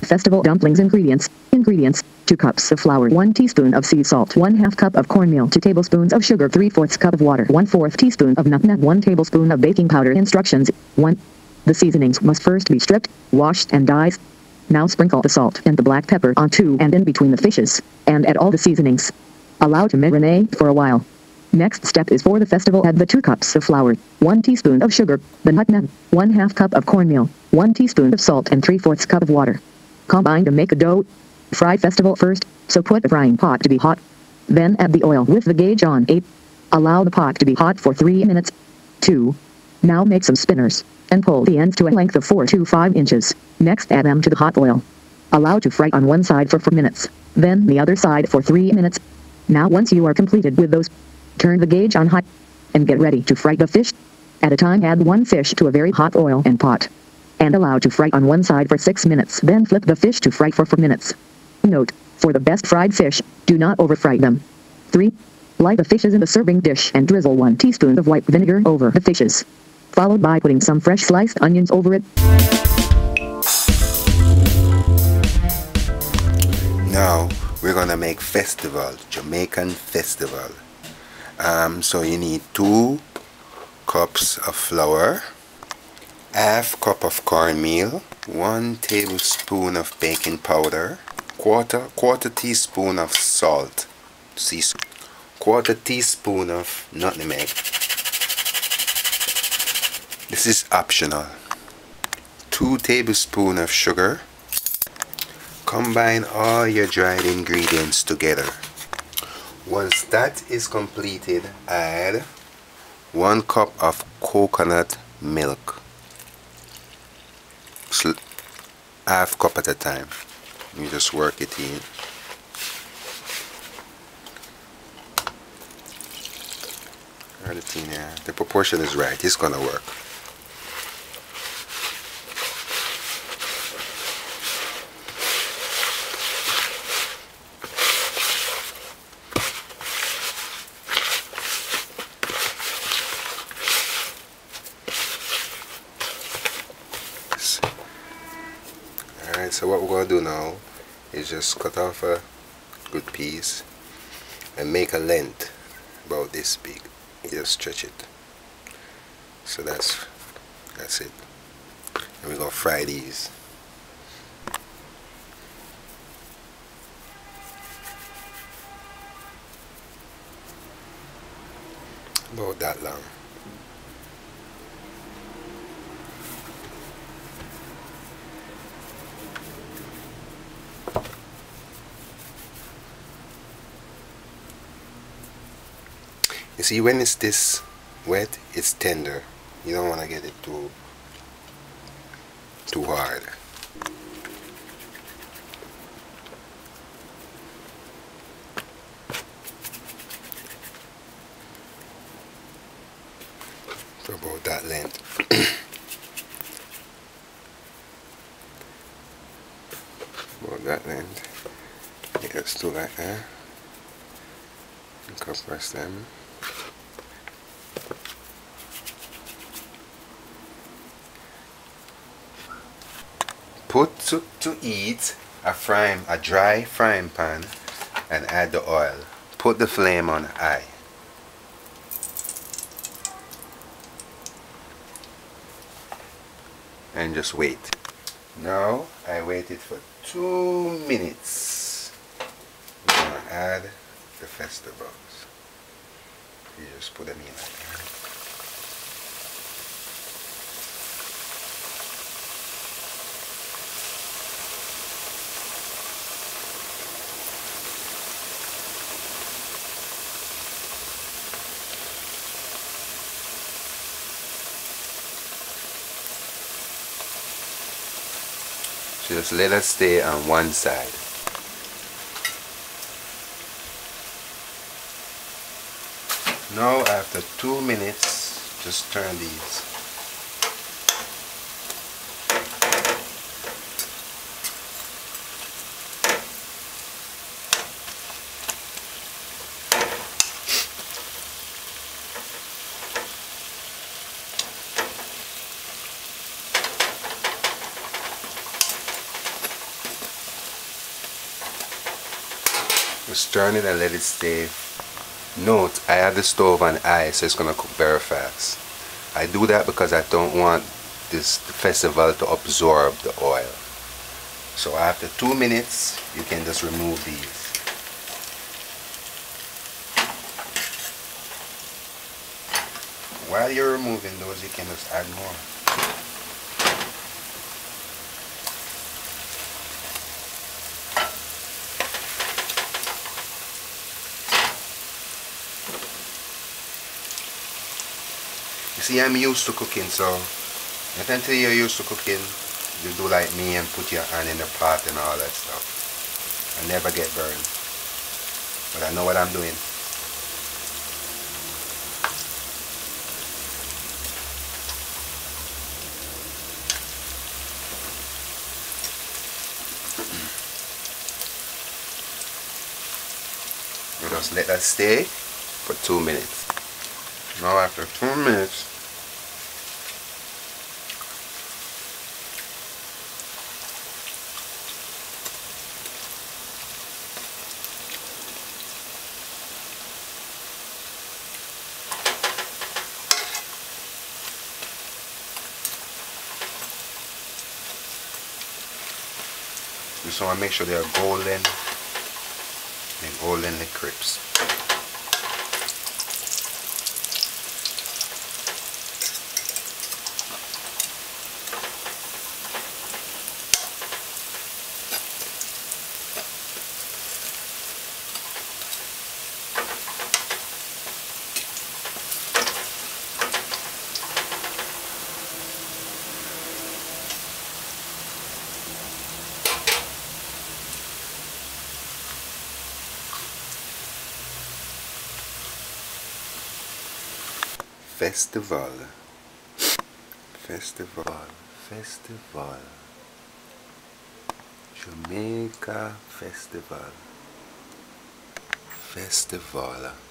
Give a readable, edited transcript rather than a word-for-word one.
Festival dumplings ingredients. Ingredients: 2 cups of flour, 1 teaspoon of sea salt, 1/2 cup of cornmeal, 2 tablespoons of sugar, 3/4 cup of water, 1/4 teaspoon of nutmeg, 1 tablespoon of baking powder. Instructions: 1. The seasonings must first be stripped, washed and diced. Now sprinkle the salt and the black pepper onto and in between the fishes, and add all the seasonings. Allow to marinate for a while. Next step is for the festival. Add the 2 cups of flour, 1 teaspoon of sugar, the nutmeg, 1/2 cup of cornmeal, 1 teaspoon of salt and 3/4 cup of water. Combine to make a dough. Fry festival first, so put the frying pot to be hot. Then add the oil with the gauge on 8. Allow the pot to be hot for 3 minutes. 2. Now make some spinners, and pull the ends to a length of 4 to 5 inches. Next add them to the hot oil. Allow to fry on one side for 4 minutes, then the other side for 3 minutes. Now once you are completed with those, turn the gauge on high, and get ready to fry the fish. At a time add 1 fish to a very hot oil and pot, and allow to fry on one side for 6 minutes. Then flip the fish to fry for 4 minutes. Note: for the best fried fish, do not over-fry them. 3. Light the fishes in a serving dish and drizzle 1 teaspoon of white vinegar over the fishes, followed by putting some fresh sliced onions over it. Now we're gonna make festival, Jamaican festival. So you need 2 cups of flour, 1/2 cup of cornmeal, 1 tablespoon of baking powder, quarter teaspoon of salt, 1/4 teaspoon of nutmeg. This is optional. 2 tablespoons of sugar. Combine all your dried ingredients together. Once that is completed, add 1 cup of coconut milk. 1/2 cup at a time. You just work it in. The proportion is right. It's gonna work. Alright, so what we're going to do now is just cut off a good piece and make a length about this big. You just stretch it. So that's it. And we're going to fry these. About that long. You see, when it's this wet, it's tender. You don't want to get it too hard. So about that length. About that length. Yeah, just do like that. And compress them. Put to heat a dry frying pan and add the oil. Put the flame on high. And just wait. Now I waited for 2 minutes. I'm gonna add the vegetables. You just put them in like that. Just let it stay on one side. Now after 2 minutes, just turn these. Just turn it and let it stay. Note, I have the stove on high, so it's gonna cook very fast. I do that because I don't want the festival to absorb the oil. So after 2 minutes, you can just remove these. While you're removing those, you can just add more. You see, I'm used to cooking, so not until you're used to cooking, you do like me and put your hand in the pot and all that stuff. I never get burned, but I know what I'm doing. You just let that stay for 2 minutes. Now after 2 minutes, just want to make sure they are golden and goldenly crisp. Festival, festival, festival, Jamaica festival, festival.